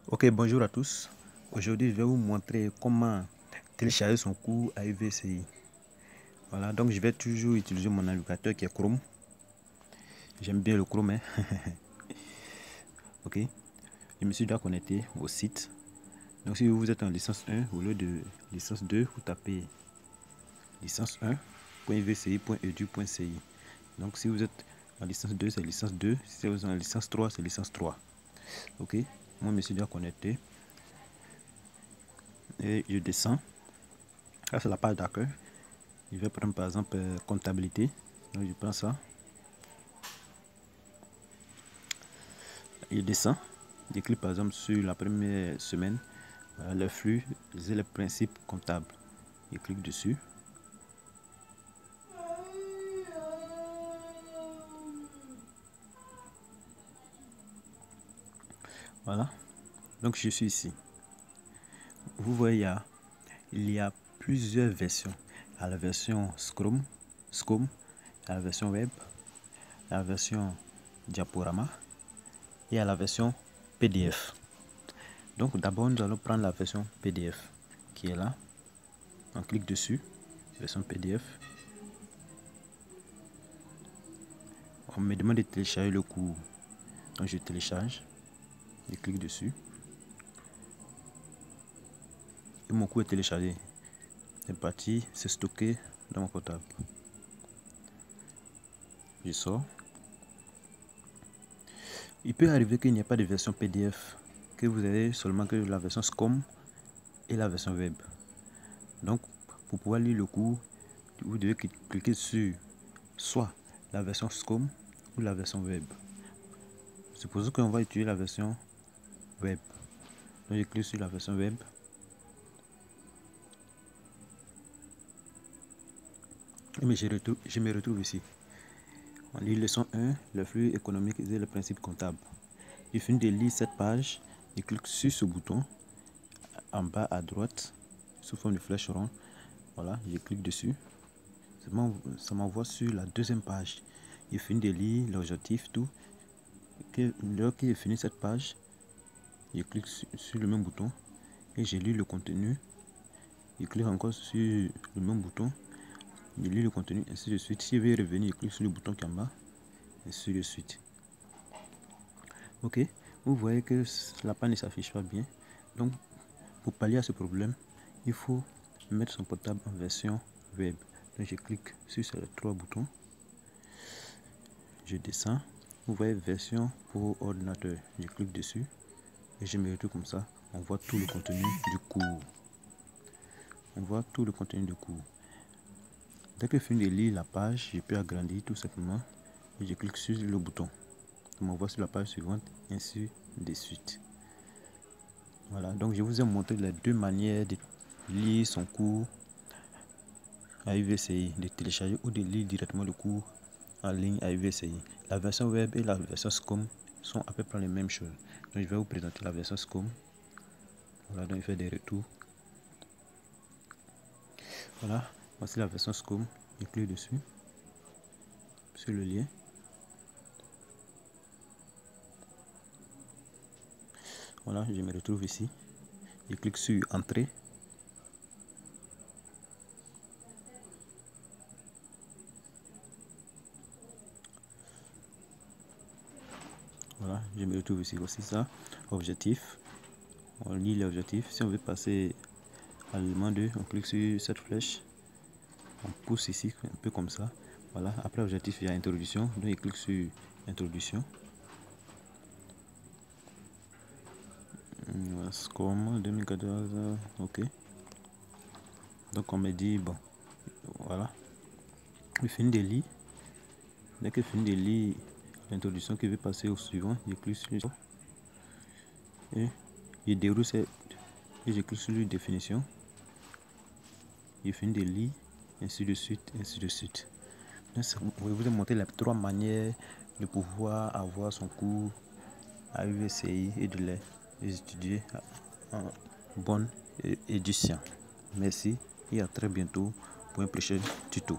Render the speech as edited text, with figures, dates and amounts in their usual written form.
Ok, bonjour à tous. Aujourd'hui, je vais vous montrer comment télécharger son cours à UVCI. Voilà, donc je vais toujours utiliser mon navigateur qui est Chrome. J'aime bien le Chrome. Ok, je me suis déjà connecté au site. Donc si vous êtes en licence 1, au lieu de licence 2, vous tapez licence1.uvci.edu.ci. Donc si vous êtes en licence 2, c'est licence 2. Si vous êtes en licence 3, c'est licence 3. Ok, moi je me suis déjà connecté. Et je descends. Là, c'est la page d'accueil. Je vais prendre par exemple comptabilité. Donc je prends ça. Je descends. Je clique par exemple sur la première semaine. Voilà, le flux et les principes comptables. Je clique dessus. Voilà. Donc je suis ici. Vous voyez, il y a plusieurs versions. Il y a la version SCOM, la version web, la version diaporama et à la version PDF. Donc d'abord nous allons prendre la version PDF qui est là. On clique dessus, version PDF. On me demande de télécharger le cours. Donc je télécharge, je clique dessus. Et mon cours est téléchargé. C'est parti, c'est stocké dans mon portable. Je sors. Il peut arriver qu'il n'y ait pas de version PDF, que vous avez seulement que la version SCOM et la version web. Donc, pour pouvoir lire le cours, vous devez cliquer sur soit la version SCOM ou la version web. Supposons qu'on va utiliser la version web. Donc, je clique sur la version web. Et je me retrouve ici. On lit leçon 1, le flux économique et le principe comptable. Je finis de lire cette page. Je clique sur ce bouton en bas à droite sous forme de flèche ronde. Voilà, je clique dessus. Ça m'envoie sur la deuxième page. Je finis de lire l'objectif, tout. Lorsque j'ai fini cette page, je clique sur le même bouton et je lis le contenu. Je clique encore sur le même bouton. Je lis le contenu, ainsi de suite. Si je veux revenir, je clique sur le bouton qui est en bas, et ainsi de suite. Ok, vous voyez que la page ne s'affiche pas bien. Donc, pour pallier à ce problème, il faut mettre son portable en version web. Donc, je clique sur ces trois boutons. Je descends. Vous voyez version pour ordinateur. Je clique dessus et je me retrouve comme ça. On voit tout le contenu du cours. On voit tout le contenu du cours. Dès que je finis de lire la page, je peux agrandir tout simplement et je clique sur le bouton. Ça m'envoie sur la page suivante, ainsi de suite. Voilà, donc je vous ai montré les deux manières de lire son cours à UVCI, de télécharger ou de lire directement le cours en ligne à UVCI. La version web et la version SCOM sont à peu près les mêmes choses. Donc je vais vous présenter la version SCOM. Voilà, donc il fait des retours. Voilà, voici la version SCOM. Je clique dessus, sur le lien. Voilà, je me retrouve ici. Je clique sur Entrée. Voilà, je me retrouve ici. Voici ça. Objectif. On lit l'objectif. Si on veut passer à l'élément 2, on clique sur cette flèche. On pousse ici, un peu comme ça. Voilà, après objectif, il y a introduction. Donc, je clique sur introduction. SCOM 2014. Ok. Donc, on me dit, bon, voilà. Je finis de lire. Dès que je finis de lire l'introduction qui veut passer au suivant, je clique sur ça. Et je déroule et je clique sur la définition. Je finis de lire, ainsi de suite, ainsi de suite. Donc, je vous ai montré les trois manières de pouvoir avoir son cours à UVCI et de les étudier en bonne édition. Merci et à très bientôt pour un prochain tuto.